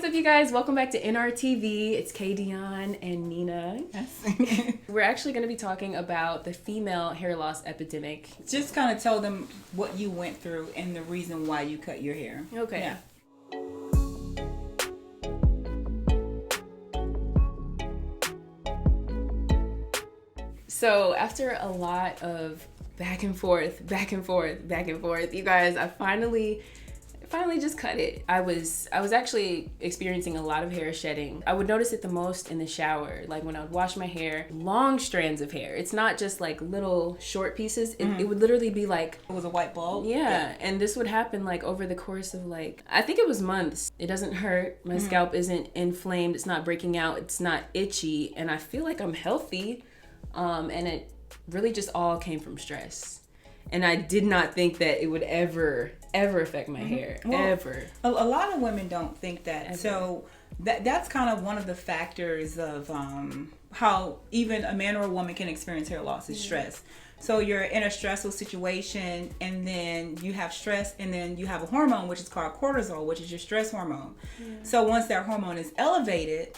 up, you guys? Welcome back to NRTV. It's K. Dion and Nina. Yes. We're actually going to be talking about the female hair loss epidemic. Just kind of tell them what you went through and the reason why you cut your hair. Okay. Yeah. So after a lot of back and forth, you guys, I finally just cut it. I was actually experiencing a lot of hair shedding. I would notice it the most in the shower, like when I would wash my hair. Long strands of hair. It's not just like little short pieces. It would literally be like, It was a white bulb. yeah, and this would happen like over the course of like, I think it was months. It doesn't hurt. My scalp isn't inflamed. It's not breaking out. It's not itchy, and I feel like I'm healthy. And it really just all came from stress. And I did not think that it would ever affect my hair. Well, ever. A lot of women don't think that. Ever. So that's kind of one of the factors of how even a man or a woman can experience hair loss is stress. So you're in a stressful situation, and then you have stress, and then you have a hormone which is called cortisol, which is your stress hormone. So once that hormone is elevated,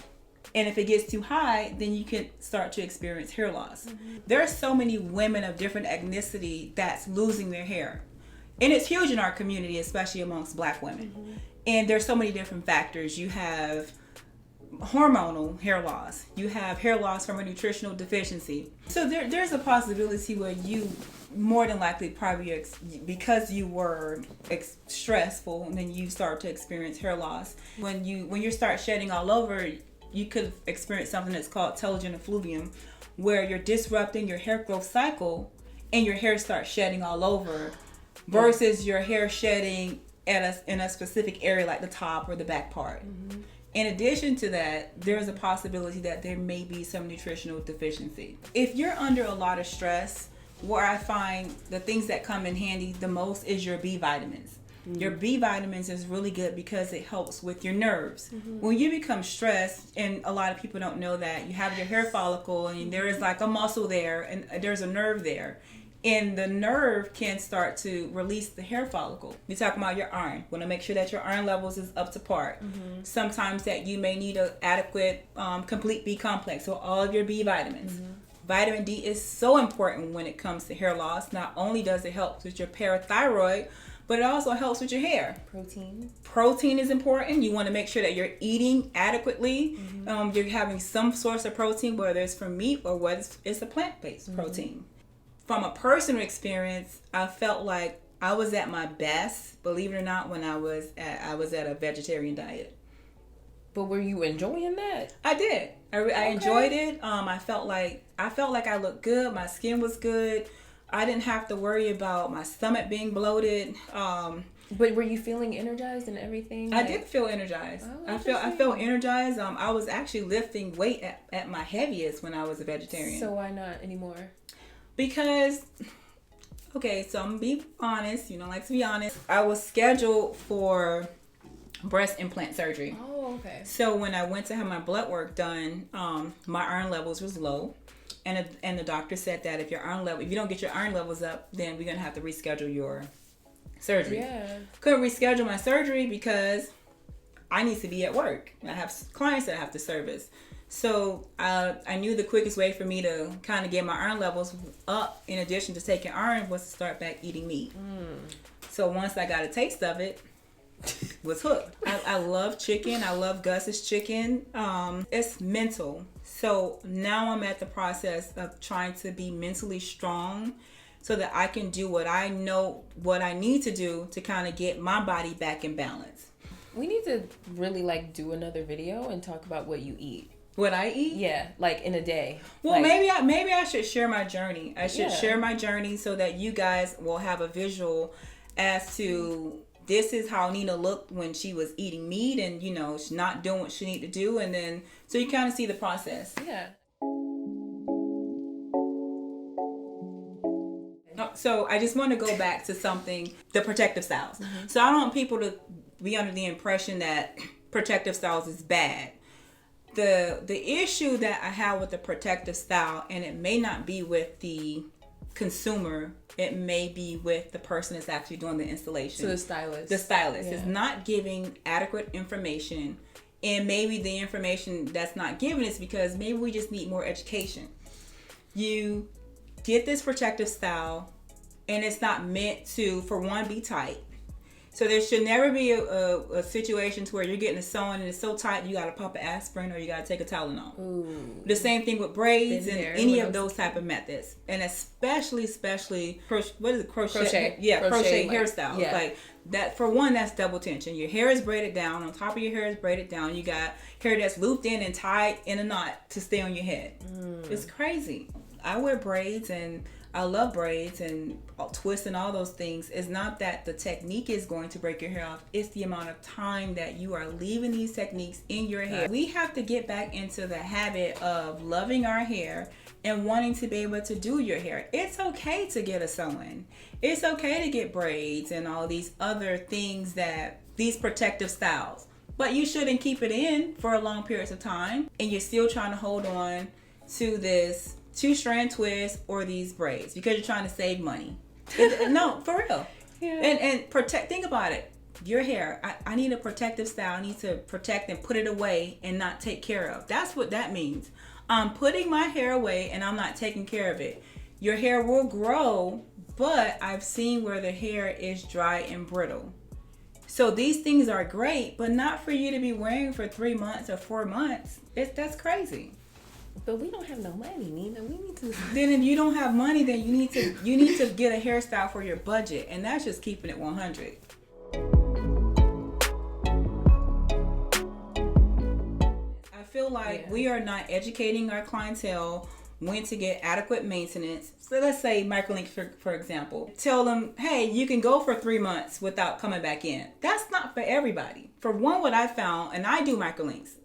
and if it gets too high, then you can start to experience hair loss. There are so many women of different ethnicity that's losing their hair. And it's huge in our community, especially amongst Black women. And there's so many different factors. You have hormonal hair loss. You have hair loss from a nutritional deficiency. So there's a possibility where you more than likely probably because you were stressful, and then you start to experience hair loss. When you start shedding all over, you could experience something that's called telogen effluvium, where you're disrupting your hair growth cycle and your hair starts shedding all over, versus your hair shedding in a specific area like the top or the back part. In addition to that, there's a possibility that there may be some nutritional deficiency. If you're under a lot of stress, where I find the things that come in handy the most is your B vitamins. Your B vitamins is really good because it helps with your nerves. When you become stressed, and a lot of people don't know that, you have your hair follicle and there is like a muscle there and there's a nerve there. And the nerve can start to release the hair follicle. You're talking about your iron. Want to make sure that your iron levels is up to par. Sometimes that you may need an adequate complete B complex, so all of your B vitamins. Vitamin D is so important when it comes to hair loss. Not only does it help with your parathyroid, but it also helps with your hair. Protein is important. You want to make sure that you're eating adequately. You're having some source of protein, whether it's from meat or whether it's a plant-based protein. From a personal experience, I felt like I was at my best, believe it or not, when I was at a vegetarian diet. But were you enjoying that? I did. I enjoyed it. I felt like I looked good. My skin was good. I didn't have to worry about my stomach being bloated. But were you feeling energized and everything? I did feel energized. I felt energized. I was actually lifting weight at my heaviest when I was a vegetarian. So why not anymore? Because, okay, so I'm gonna be honest. You know, like to be honest. I was scheduled for breast implant surgery. Oh, okay. So when I went to have my blood work done, my iron levels was low. And the doctor said that if you don't get your iron levels up, then we're gonna have to reschedule your surgery. Yeah. Couldn't reschedule my surgery because I need to be at work. I have clients that I have to service. So I knew the quickest way for me to kind of get my iron levels up, in addition to taking iron, was to start back eating meat. So once I got a taste of it, was hooked. I love chicken. I love Gus's chicken. It's mental. So now I'm at the process of trying to be mentally strong so that I can do what I know what I need to do to kind of get my body back in balance. We need to really like do another video and talk about what you eat. What I eat? Yeah, like in a day. Well, like, maybe I should share my journey. I should share my journey so that you guys will have a visual as to this is how Nina looked when she was eating meat, and you know, she's not doing what she need to do, and then so you kind of see the process. Yeah. So I just want to go back to something, the protective styles. So I don't want people to be under the impression that protective styles is bad. The issue that I have with the protective style, and it may not be with the consumer, it may be with the person that's actually doing the installation. So the stylist. The stylist is not giving adequate information And maybe the information that's not given is because maybe we just need more education. You get this protective style, and it's not meant to, for one, be tight. So there should never be a situation to where you're getting a sewing and it's so tight you got to pop an aspirin or you got to take a Tylenol. Ooh. The same thing with braids and any of those type of methods. And especially crochet? Yeah, crochet hairstyles. Yeah. Like that, for one, that's double tension. Your hair is braided down. On top of your hair is braided down. You got hair that's looped in and tied in a knot to stay on your head. It's crazy. I wear braids and I love braids and twists and all those things. It's not that the technique is going to break your hair off. It's the amount of time that you are leaving these techniques in your hair. We have to get back into the habit of loving our hair and wanting to be able to do your hair. It's okay to get a sew-in. It's okay to get braids and all these other things, that these protective styles. But you shouldn't keep it in for long periods of time and you're still trying to hold on to this 2-strand twist or these braids because you're trying to save money. No, for real. Yeah. And protect. Think about it. Your hair. I need a protective style. I need to protect and put it away and not take care of. That's what that means. I'm putting my hair away and I'm not taking care of it. Your hair will grow, but I've seen where the hair is dry and brittle. So these things are great, but not for you to be wearing for 3 months or 4 months. That's crazy. But we don't have no money, Nina. We need to. Then if you don't have money, then you need to get a hairstyle for your budget, and that's just keeping it 100. I feel like we are not educating our clientele when to get adequate maintenance. So let's say microlink, for example. Tell them, hey, you can go for 3 months without coming back in. That's not for everybody. For one, what I found, and I do microlinks,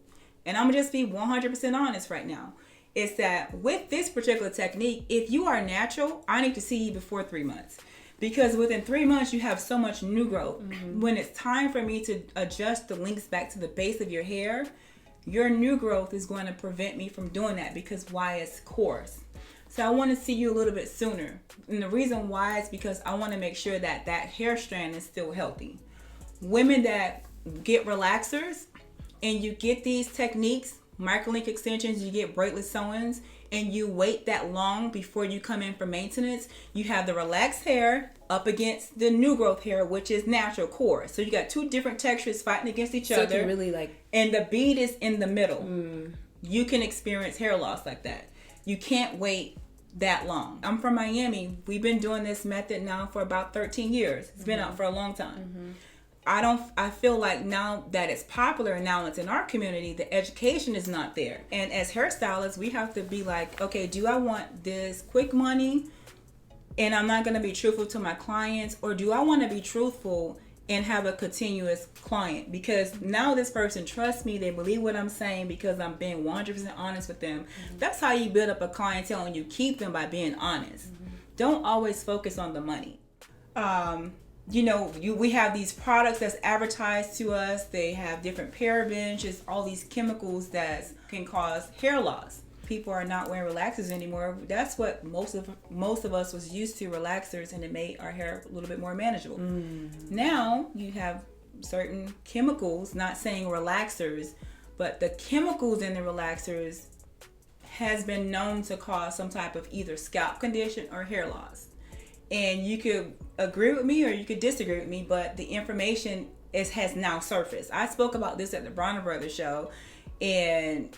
and I'm gonna just be 100% honest right now, is that with this particular technique, if you are natural, I need to see you before 3 months. Because within 3 months, you have so much new growth. When it's time for me to adjust the links back to the base of your hair, your new growth is going to prevent me from doing that because why? It's coarse. So I want to see you a little bit sooner. And the reason why is because I want to make sure that that hair strand is still healthy. Women that get relaxers, and you get these techniques, microlink extensions, you get braidless sew-ins, and you wait that long before you come in for maintenance, you have the relaxed hair up against the new growth hair, which is natural coarse. So you got two different textures fighting against each other. So really and the bead is in the middle. You can experience hair loss like that. You can't wait that long. I'm from Miami. We've been doing this method now for about 13 years. It's been out for a long time. I feel like now that it's popular and now it's in our community, the education is not there. And as hairstylists, we have to be like, okay, do I want this quick money and I'm not going to be truthful to my clients, or do I want to be truthful and have a continuous client? Because now this person trusts me, they believe what I'm saying because I'm being 100% honest with them. That's how you build up a clientele, and you keep them by being honest. Don't always focus on the money. We have these products that's advertised to us. They have different parabens, just all these chemicals that can cause hair loss. People are not wearing relaxers anymore. That's what most of us was used to, relaxers, and it made our hair a little bit more manageable. Now you have certain chemicals, not saying relaxers, but the chemicals in the relaxers has been known to cause some type of either scalp condition or hair loss. And you could agree with me or you could disagree with me, but the information has now surfaced. I spoke about this at the Bronner Brothers show, and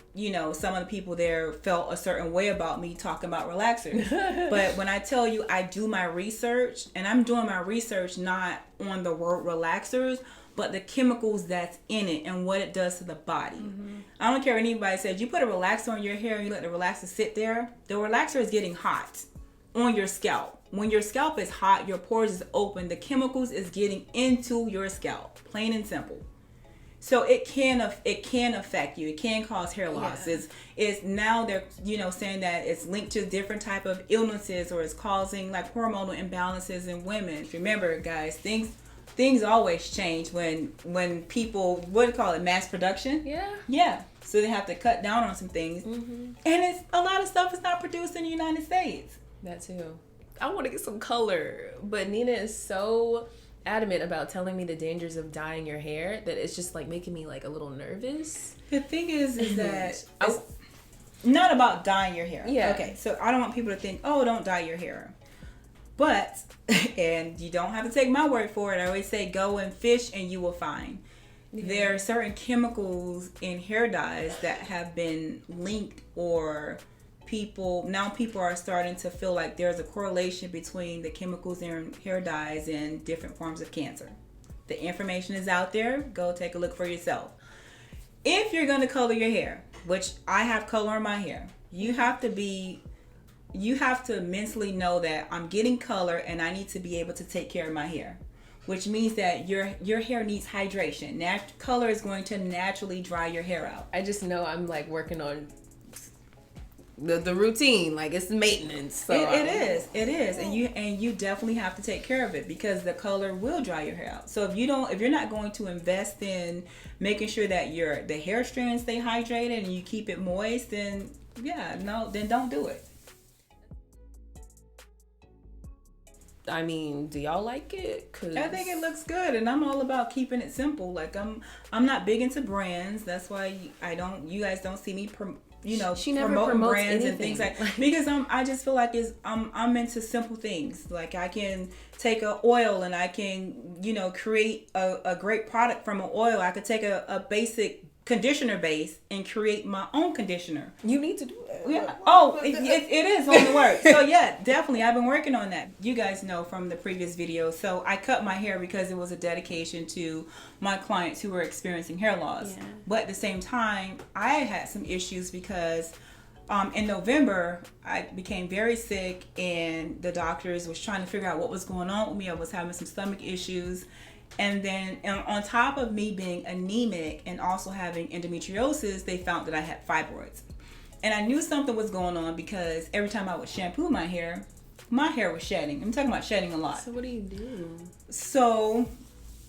some of the people there felt a certain way about me talking about relaxers. But when I tell you I do my research, and I'm doing my research not on the word relaxers, but the chemicals that's in it and what it does to the body. I don't care what anybody says. You put a relaxer on your hair and you let the relaxer sit there, the relaxer is getting hot on your scalp. When your scalp is hot, your pores is open, the chemicals is getting into your scalp, plain and simple. So it can affect you. It can cause hair loss. It's now they're saying that it's linked to different type of illnesses, or it's causing like hormonal imbalances in women. Remember, guys, things always change when people mass production. Yeah. So they have to cut down on some things, and it's a lot of stuff is not produced in the United States. That too. I want to get some color, but Nina is so adamant about telling me the dangers of dyeing your hair that it's just like making me like a little nervous. The thing is that it's not about dyeing your hair. Yeah. Okay, so I don't want people to think, oh, don't dye your hair. But, and you don't have to take my word for it. I always say go and fish and you will find. Yeah. There are certain chemicals in hair dyes that have been linked, or people are starting to feel like there's a correlation between the chemicals in hair dyes and different forms of cancer. The information is out there. Go take a look for yourself. If you're going to color your hair, which I have color in my hair, you have to mentally know that I'm getting color and I need to be able to take care of my hair, which means that your hair needs hydration. Color is going to naturally dry your hair out. I just know I'm like working on the routine, like it's maintenance. So it is, and you definitely have to take care of it because the color will dry your hair out. So if you're not going to invest in making sure that the hair strands stay hydrated and you keep it moist, then don't do it. I mean, do y'all like it? 'Cause I think it looks good, and I'm all about keeping it simple. Like I'm not big into brands. That's why you guys don't see me she never promoting promotes brands anything. And things like because I just feel like I'm into simple things. Like I can take a oil and I can create a great product from an oil. I could take a basic conditioner base and create my own conditioner. You need to do that. Yeah. Oh, it is on the work. So yeah, definitely. I've been working on that. You guys know from the previous video. So I cut my hair because it was a dedication to my clients who were experiencing hair loss. Yeah. But at the same time, I had some issues because in November, I became very sick and the doctors was trying to figure out what was going on with me. I was having some stomach issues. And then on top of me being anemic and also having endometriosis, they found that I had fibroids. And I knew something was going on because every time I would shampoo my hair was shedding. I'm talking about shedding a lot. So what do you do? So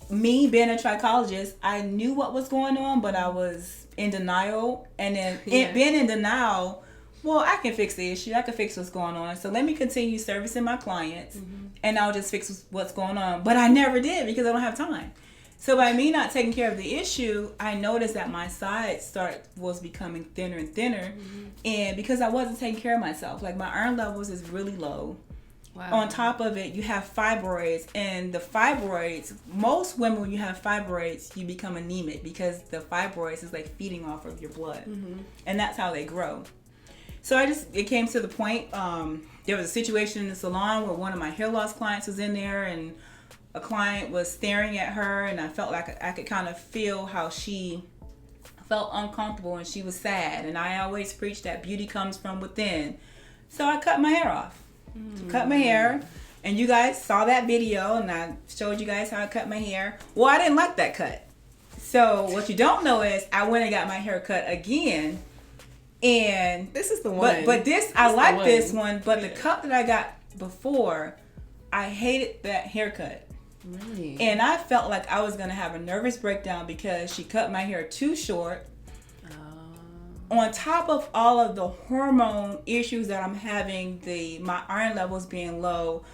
me being a trichologist, I knew what was going on, but I was in denial. And then being in denial, well, I can fix the issue. I can fix what's going on. So let me continue servicing my clients and I'll just fix what's going on. But I never did because I don't have time. So by me not taking care of the issue, I noticed that my sides was becoming thinner and thinner. And because I wasn't taking care of myself, like my iron levels is really low. Wow. On top of it, you have fibroids, and the fibroids, most women, when you have fibroids, you become anemic because the fibroids is like feeding off of your blood. And that's how they grow. So it came to the point, there was a situation in the salon where one of my hair loss clients was in there and a client was staring at her, and I felt like I could kind of feel how she felt uncomfortable and she was sad. And I always preach that beauty comes from within. So I cut my hair off. Cut my hair. And you guys saw that video and I showed you guys how I cut my hair. Well, I didn't like that cut. So what you don't know is I went and got my hair cut again. And this is the one. But I like this one. But the cut that I got before, I hated that haircut. Really? And I felt like I was gonna have a nervous breakdown because she cut my hair too short. On top of all of the hormone issues that I'm having, my iron levels being low,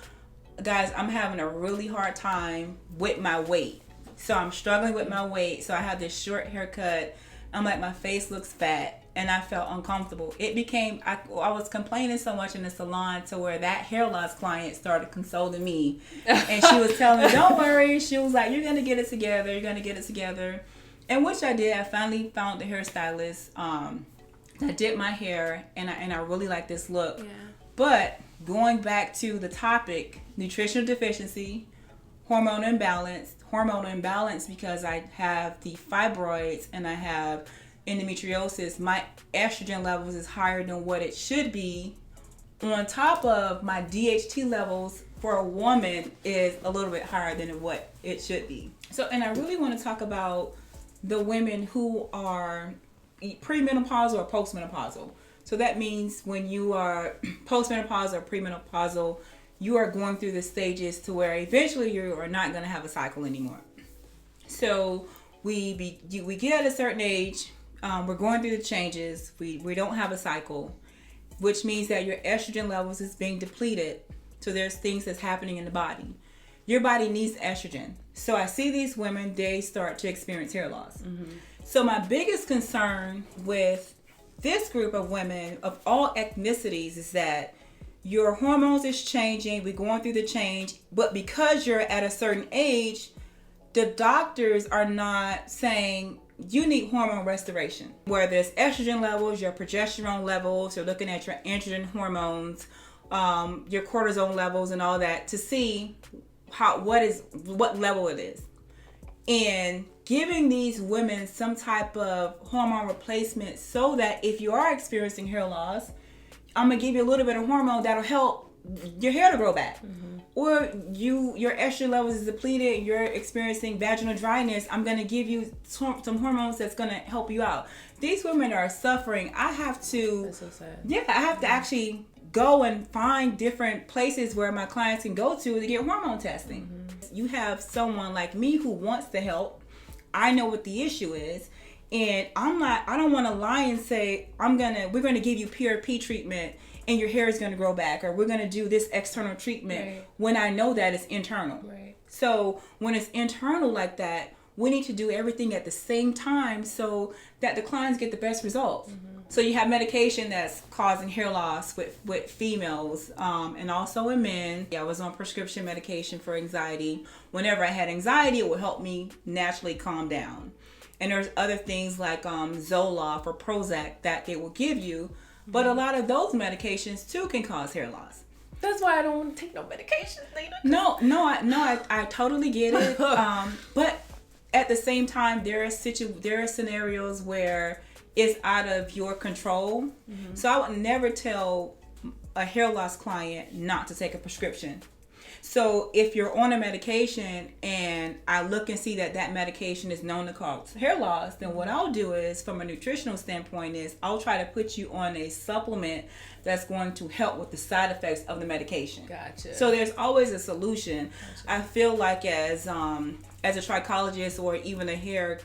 guys, I'm having a really hard time with my weight. So I'm struggling with my weight. So I have this short haircut. I'm like, my face looks fat. And I felt uncomfortable. I was complaining so much in the salon to where that hair loss client started consoling me. And she was telling me, don't worry. She was like, you're going to get it together. You're going to get it together. And which I did. I finally found the hairstylist that did my hair. And I really like this look. Yeah. But going back to the topic, nutritional deficiency, hormone imbalance because I have the fibroids and I have endometriosis, my estrogen levels is higher than what it should be. On top of my DHT levels for a woman is a little bit higher than what it should be. So, and I really want to talk about the women who are premenopausal or postmenopausal. So that means when you are postmenopausal or premenopausal, you are going through the stages to where eventually you are not going to have a cycle anymore. So we get at a certain age. We're going through the changes. We don't have a cycle, which means that your estrogen levels is being depleted. So there's things that's happening in the body. your body needs estrogen. So I see these women, they start to experience hair loss. So my biggest concern with this group of women of all ethnicities is that your hormones is changing, we're going through the change, but because you're at a certain age, the doctors are not saying you need hormone restoration. Where there's estrogen levels, your progesterone levels, you're looking at your androgen hormones, your cortisone levels and all that to see what level it is. And giving these women some type of hormone replacement so that if you are experiencing hair loss, I'm gonna give you a little bit of hormone that'll help your hair to grow back. Or your estrogen levels is depleted, you're experiencing vaginal dryness, I'm gonna give you some hormones that's gonna help you out. These women are suffering. That's so sad. Yeah, I have to actually go and find different places where my clients can go to get hormone testing. You have someone like me who wants to help. I know what the issue is, and I don't want to lie and say we're gonna give you PRP treatment and your hair is gonna grow back, or we're gonna do this external treatment when I know that it's internal. So when it's internal like that, we need to do everything at the same time so that the clients get the best results. So you have medication that's causing hair loss with females and also in men. I was on prescription medication for anxiety. Whenever I had anxiety, it would help me naturally calm down. And there's other things like Zoloft or Prozac that they will give you. But a lot of those medications too can cause hair loss. That's why I don't want to take no medication, Lena. I totally get it. But at the same time, there are scenarios where it's out of your control. So I would never tell a hair loss client not to take a prescription. So if you're on a medication and I look and see that medication is known to cause hair loss, then what I'll do is, from a nutritional standpoint, is I'll try to put you on a supplement that's going to help with the side effects of the medication. Gotcha. So there's always a solution. Gotcha. I feel like as a trichologist or even a hair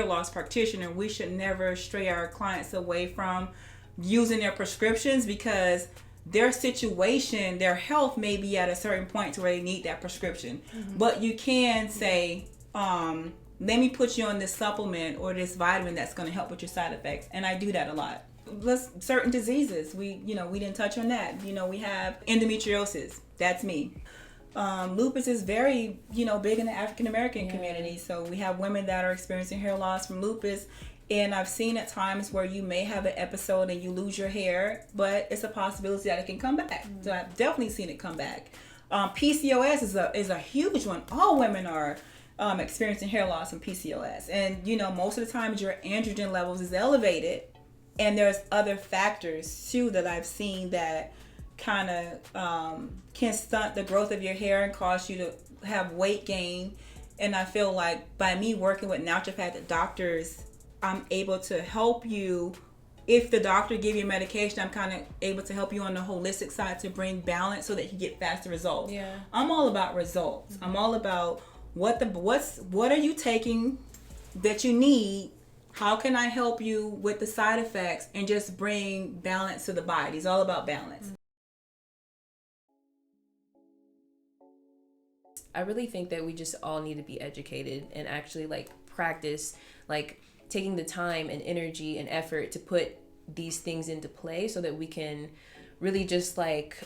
loss practitioner, we should never stray our clients away from using their prescriptions, because their situation, their health may be at a certain point to where they need that prescription. But you can say, let me put you on this supplement or this vitamin that's going to help with your side effects. And I do that a lot. Certain diseases, we didn't touch on that. We have endometriosis. That's me. Lupus is very, big in the African American community. So we have women that are experiencing hair loss from lupus. And I've seen at times where you may have an episode and you lose your hair, but it's a possibility that it can come back. So I've definitely seen it come back. PCOS is a huge one. All women are experiencing hair loss from PCOS. And, most of the time your androgen levels is elevated. And there's other factors too that I've seen that kind of can stunt the growth of your hair and cause you to have weight gain. And I feel like by me working with naturopathic doctors, I'm able to help you. If the doctor give you medication, I'm kind of able to help you on the holistic side to bring balance so that you get faster results. I'm all about results. I'm all about what are you taking that you need? How can I help you with the side effects and just bring balance to the body? It's all about balance. I really think that we just all need to be educated and actually practice taking the time and energy and effort to put these things into play so that we can really just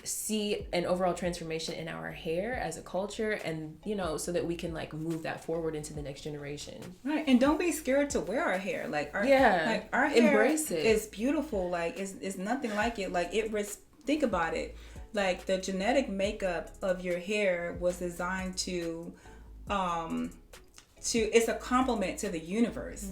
see an overall transformation in our hair as a culture, and so that we can move that forward into the next generation. Right. And don't be scared to wear our hair. Our hair embrace it. It's beautiful. It's nothing like it. Think about it. The genetic makeup of your hair was designed to it's a complement to the universe.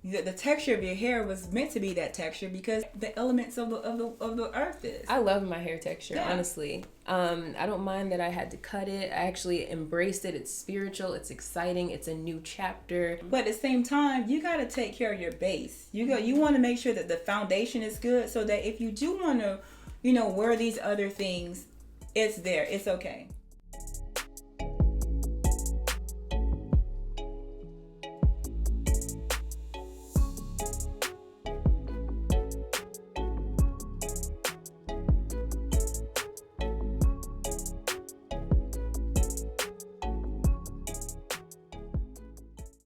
The texture of your hair was meant to be that texture because the elements of the earth is. I love my hair texture, honestly. I don't mind that I had to cut it. I actually embraced it. It's spiritual. It's exciting. It's a new chapter. But at the same time, you got to take care of your base. You want to make sure that the foundation is good so that if you do want to, wear these other things, it's there. It's okay.